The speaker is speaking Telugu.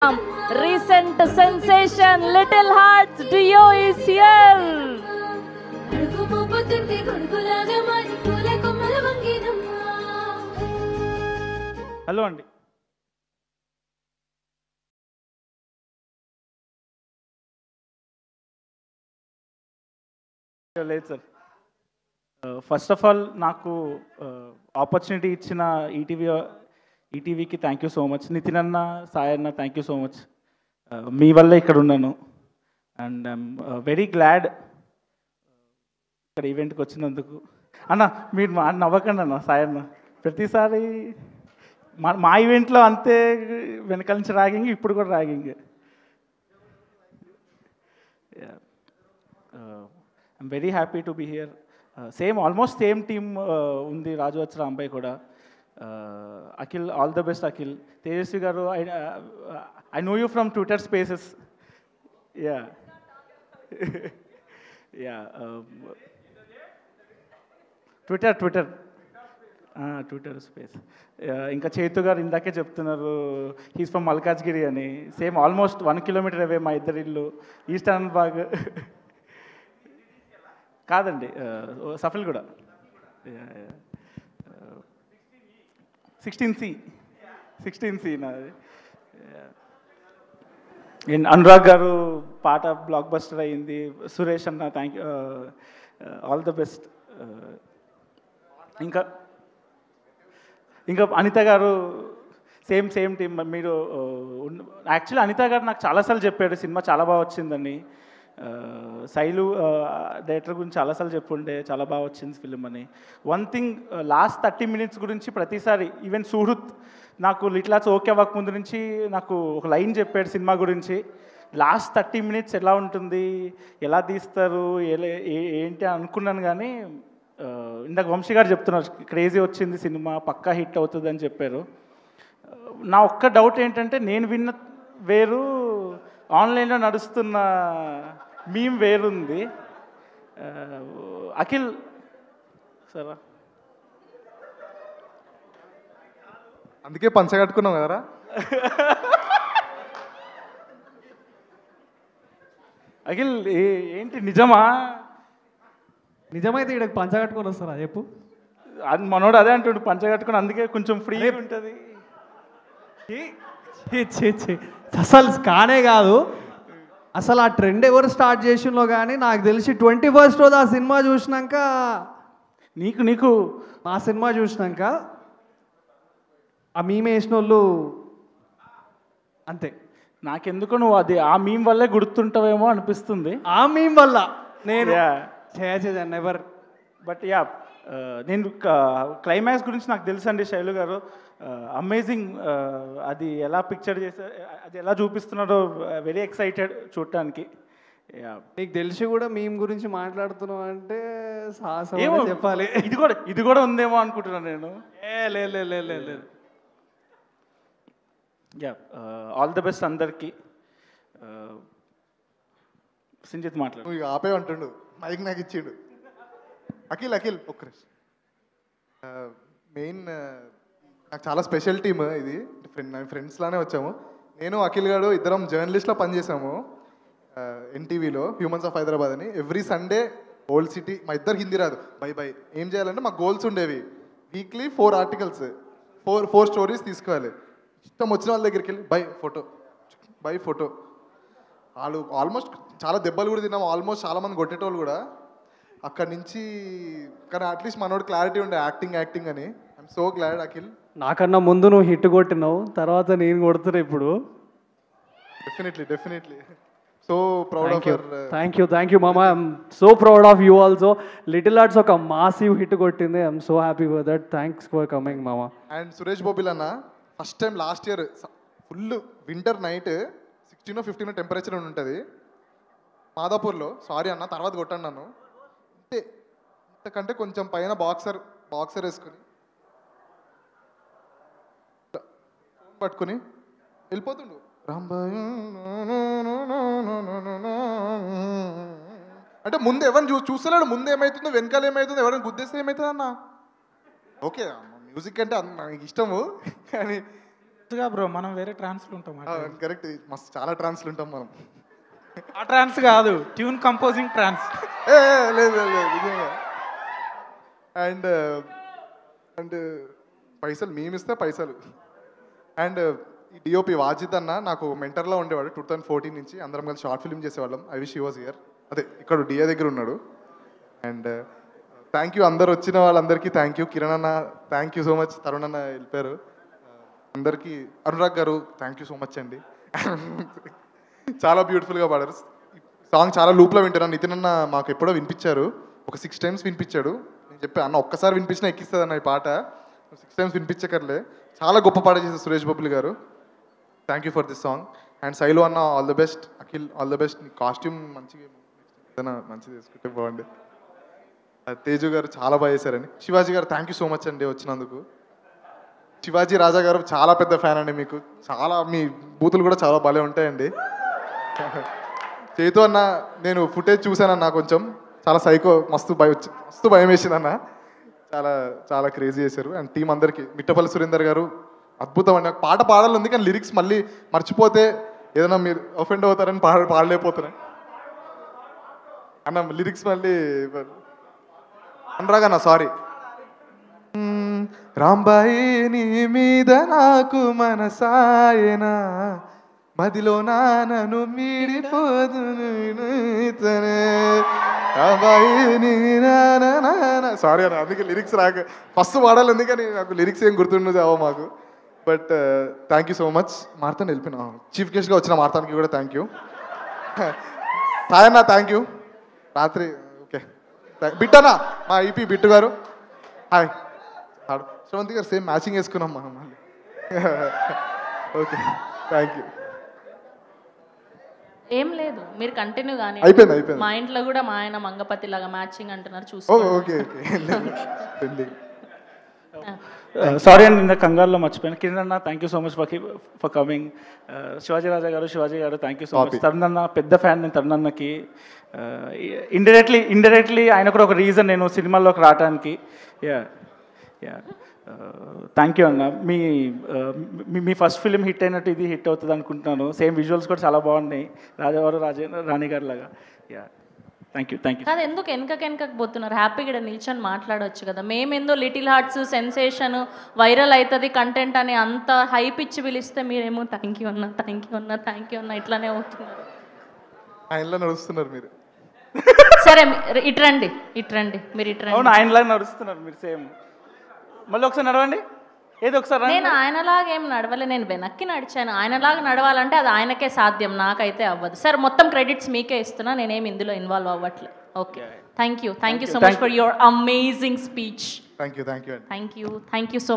Recent sensation Little Hearts Dio is here. Hello అండి. లేదు సార్. ఫస్ట్ ఆఫ్ ఆల్ నాకు ఆపర్చునిటీ ఇచ్చిన ఈటీవీకి thank you so much. Nitin అన్న, సాయి అన్న, థ్యాంక్ యూ సో మచ్. మీ వల్లే ఇక్కడ ఉన్నాను అండ్ ఐఎమ్ వెరీ గ్లాడ్ ఇక్కడ ఈవెంట్కి వచ్చినందుకు. అన్న మీరు నవ్వకండి అన్న. సాయి అన్న ప్రతిసారి మా ఈవెంట్లో అంతే వెనకాల నుంచి ర్యాగింగ్, ఇప్పుడు కూడా ragging. I'm very happy to be here. Almost same team ఉంది. రాజు వచ్చి రాంబాయ్ కూడా. Akhil, all the best Akhil. Tejaswi గారు, I know you from Twitter Spaces. Yeah yeah Twitter space. ఇంకా చేతు గారు ఇందాకే చెప్తున్నారు హీస్ ఫ్రమ్ మల్కాజ్గిరి అని. సేమ్ ఆల్మోస్ట్ 1 కిలోమీటర్ అవే మా ఇద్దరి ఇల్లు. ఈస్ట్ ఆనందబాగ్ కాదండి, సఫల్ కూడా. 16C నాది. అనురాగ్ గారు పాట బ్లాక్ బస్టర్ అయ్యింది. సురేష్ అన్న thank you, all the best. ఇంకా అనిత గారు సేమ్ టీమ్. మీరు యాక్చువల్లీ అనిత గారు నాకు చాలాసార్లు చెప్పాడు సినిమా చాలా బాగా వచ్చిందని. శైలు డైరెక్టర్ గురించి చాలాసార్లు చెప్పుండే చాలా బాగా వచ్చింది ఫిలిం అని. వన్ థింగ్, లాస్ట్ 30 మినిట్స్ గురించి ప్రతిసారి ఈవెన్ సుహృత్ నాకు లిటిల్ హార్ట్స్ ఓకే అవ్వక ముందు నుంచి నాకు ఒక లైన్ చెప్పాడు సినిమా గురించి. లాస్ట్ 30 మినిట్స్ ఎలా ఉంటుంది, ఎలా తీస్తారు, ఏంటి అనుకున్నాను. కానీ ఇందాక వంశీ గారు చెప్తున్నారు క్రేజీ వచ్చింది సినిమా, పక్కా హిట్ అవుతుంది అని చెప్పారు. నా ఒక్క డౌట్ ఏంటంటే, నేను విన్న వేరు, ఆన్లైన్లో నడుస్తున్న మీమ్ వేరుంది. అఖిల్ సరే, అందుకే పంచ కట్టుకున్నాం కదరా. అఖిల్ ఏంటి నిజమా? నిజమైతే ఇక్కడ పంచ కట్టుకొని వస్తారా చెప్పు. అది మనోడు అదే అంటుండు, పంచ కట్టుకుని, అందుకే కొంచెం ఫ్రీ ఉంటుంది. అసలు కానే కాదు. అసలు ఆ ట్రెండ్ ఎవరు స్టార్ట్ చేసిందో కానీ నాకు తెలిసి 21st రోజు ఆ సినిమా చూసినాక, నీకు మా సినిమా చూసినాక ఆ మీమ్ వేసిన వాళ్ళు అంతే. నాకెందుకు నువ్వు అది ఆ మీమ్ వల్లే గుర్తుంటావేమో అనిపిస్తుంది. ఆ మీమ్ వల్ల నేను నెవర్. బట్ యా, నేను క్లైమాక్స్ గురించి నాకు తెలుసండి. శైలు గారు అమేజింగ్. అది ఎలా పిక్చర్ చేశారు, అది ఎలా చూపిస్తున్నారో వెరీ ఎక్సైటెడ్ చూడటానికి. నీకు తెలిసి కూడా మీమ్ గురించి మాట్లాడుతున్నావు అంటే చెప్పాలి. ఇది కూడా ఉందేమో అనుకుంటున్నాను నేను. లేదు. యా, ఆల్ ద బెస్ట్ అందరికీ. సింజిత్ మాట్లాడు. నువ్వు ఆపే అంటుండు, మైక్ నాకు ఇచ్చిండు. అఖిల్ ఒక్క మెయిన్ నాకు చాలా స్పెషల్ టీమ్ ఇది. ఫ్రెండ్స్ లానే వచ్చాము. నేను అఖిల్ గారు ఇద్దరం జర్నలిస్ట్లో పనిచేసాము ఎన్టీవీలో, హ్యూమన్స్ ఆఫ్ హైదరాబాద్ అని. ఎవ్రీ సండే ఓల్డ్ సిటీ, మా ఇద్దరు హిందీ రాదు, బై ఏం చేయాలంటే మాకు గోల్స్ ఉండేవి. వీక్లీ 4 ఆర్టికల్స్, 4 స్టోరీస్ తీసుకోవాలి. ఇష్టం వచ్చిన వాళ్ళ దగ్గరికి వెళ్ళి బై ఫోటో. వాళ్ళు ఆల్మోస్ట్ చాలా దెబ్బలు కూడా తిన్నాము, ఆల్మోస్ట్ చాలామంది కొట్టేటోళ్ళు కూడా అక్కడి నుంచి. కానీ అట్లీస్ట్ మనోడు క్లారిటీ ఉండే యాక్టింగ్ అని. I'm so glad Akhil. నాకన్నా ముందు నువ్వు హిట్ కొట్టినావు, తర్వాత నేను కొడుతున్నా ఇప్పుడు. Definitely so proud of your. Thank you మామా. I'm so proud of you also. Little hearts ఒక మాసివ్ హిట్ కొట్టింది. I'm so happy for that. Thanks for coming మామా. అండ్ సురేష్ బోబిల్ అన్న first time last year full winter night 16 or 15 temperature ఉంటుంది మాదాపూర్లో. సారీ అన్న, తర్వాత కొట్టండి నన్ను. అంతే, ఇంతకంటే కొంచెం పైన బాక్సర్ వేసుకుని పట్టుకుని వెళ్ళిపోతుండు. అంటే ముందు ఎవరిని చూస్తలేడు, ముందు ఏమవుతుందో వెనకాల ఏమవుతుందో, ఎవరైనా గుద్దేస్తే ఏమవుతుంది అన్న. ఓకే మ్యూజిక్ అంటే నాకు ఇష్టము, కానీ బ్రో మనం వేరే ట్రాన్స్లో ఉంటాం కరెక్ట్, మస్తు చాలా ట్రాన్స్లు ఉంటాం మనం. ఆ ట్రాన్స్ కాదు, ట్యూన్ కంపోజింగ్ ట్రాన్స్. లేదు నిజంగా. అండ్ అండ్ పైసలు మేమిస్తే పైసలు. అండ్ ఈ డిఓపి వాజిద్ అన్న నాకు మెంటర్లో ఉండేవాడు 2014 నుంచి. అందరం కలిసి షార్ట్ ఫిల్మ్ చేసేవాళ్ళం. I wish he was here. అదే ఇక్కడ డిఏ దగ్గర ఉన్నాడు. అండ్ థ్యాంక్ యూ అందరు వచ్చిన వాళ్ళందరికీ థ్యాంక్ యూ. కిరణ్ అన్న thank you so much. Tarun అన్న వెళ్ళిపోయారు. అందరికీ అనురాగ్ గారు థ్యాంక్ యూ సో మచ్ అండి. చాలా బ్యూటిఫుల్గా పాడారు. సాంగ్ చాలా లూప్లో వింటున్నాను. నితిన్ అన్న మాకు ఎప్పుడో వినిపించారు, ఒక 6 times వినిపించాడు. నేను చెప్పి అన్న ఒక్కసారి వినిపించినా ఎక్కిస్తుంది అన్న ఈ పాట, 6 times వినిపించకర్లే. చాలా గొప్ప పాట చేశారు సురేష్ బొబ్బులి గారు. Thank you for this song. And Sailu అన్న all the best. Akhil all the best. నీ కాస్ట్యూమ్ మంచిగా ఏదైనా మంచిగా వేసుకుంటే బాగుండే. తేజు గారు చాలా బాగా చేశారండి. శివాజీ గారు థ్యాంక్ యూ సో మచ్ అండి వచ్చినందుకు. శివాజీ రాజా గారు చాలా పెద్ద ఫ్యాన్ అండి మీకు. చాలా మీ బూతులు కూడా చాలా భలే ఉంటాయండి. చేతు అన్న నేను ఫుటేజ్ చూశానన్న, కొంచెం చాలా సైకో, మస్తు భయం వేసిందన్న. చాలా చాలా క్రేజీ చేశారు. అండ్ టీం అందరికీ, మిట్టపల్లి సురేందర్ గారు అద్భుతం అండి. నాకు పాట పాడాలి ఉంది కానీ లిరిక్స్ మళ్ళీ మర్చిపోతే ఏదైనా మీరు ఒఫెండ్ అవుతారని పాడలేకపోతున్నాయి అన్న. లిరిక్స్ మళ్ళీ అనురాగన్న సారీ. రాంబాయి నీ మీద నాకు మనసాయనా, మదిలో నానను మీడిపోదును. సారీ అన్న, అందుకే లిరిక్స్ రాక ఫస్ట్ పాడాలి ఉంది కానీ నాకు లిరిక్స్ ఏం గుర్తుండదు అవో మాకు. But thank you so much. Marthan వెళ్ళిపోయినా చీఫ్ గెస్ట్గా వచ్చిన మార్తాన్కి కూడా థ్యాంక్ యూ. హాయ్ అన్న థ్యాంక్ యూ. రాత్రి ఓకే బిట్టన్నా మా ఈపీ బిట్టు గారు హాయ్. శ్రవంతి గారు సేమ్ మ్యాచింగ్ వేసుకున్నాం మనం మళ్ళీ. Okay thank you. ఏం లేదు, మీరు కంటిన్యూ కానీ. అయిపోయింది. మా ఇంట్లో కూడా మా ఆయన మంగపతి లాగా మ్యాచింగ్ అంటున్నారు, చూసి. ఓకే సారీ అండి, ఇంత కంగారులో మర్చిపోయాను. కిరణ్ అన్న thank you so much for coming. Shivaji Raja గారు thank you so much. Tarun అన్న పెద్ద ఫ్యాన్ నేను తరుణ్ అన్నకి. ఇండైరెక్ట్లీ ఆయన కూడా ఒక రీజన్ నేను సినిమాల్లోకి రావడానికి. థ్యాంక్ యూ అన్న. మీ ఫస్ట్ ఫిలిం హిట్ అయినట్టు ఇది హిట్ అవుతుంది అనుకుంటున్నాను. సేమ్ విజువల్స్ కూడా చాలా బాగున్నాయి, రాణి గారి లాగా. Thank you. కాదు, ఎందుకు వెనకకు పోతున్నారు? హ్యాపీగా నిల్చొని మాట్లాడవచ్చు కదా. మేమేందో లిటిల్ హార్ట్స్ సెన్సేషన్ వైరల్ అవుతుంది కంటెంట్ అని అంత హైప్ ఇచ్చి పిలిస్తే మీరేమో థ్యాంక్ యూ అన్న ఇట్లానే అవుతున్నారు. ఆయనలో నడుస్తున్నారు మీరు. సరే ఇట్రండి మీరు ఇట్రండి. అవును, ఆయనలాగా నడుస్తున్నారు మీరు సేమ్. మళ్ళీ ఒకసారి నడవండి. ఏదో ఒకసారి. నేను ఆయనలాగా ఏం నడవలే, నేను వెనక్కి నడిచాను. ఆయనలాగా నడవాలంటే అది ఆయనకే సాధ్యం, నాకైతే అవ్వదు. సార్ మొత్తం క్రెడిట్స్ మీకే ఇస్తున్నా, నేనేమి ఇందులో ఇన్వాల్వ్ అవ్వట్లేదు. Okay thank you so much for your amazing speech. Thank you so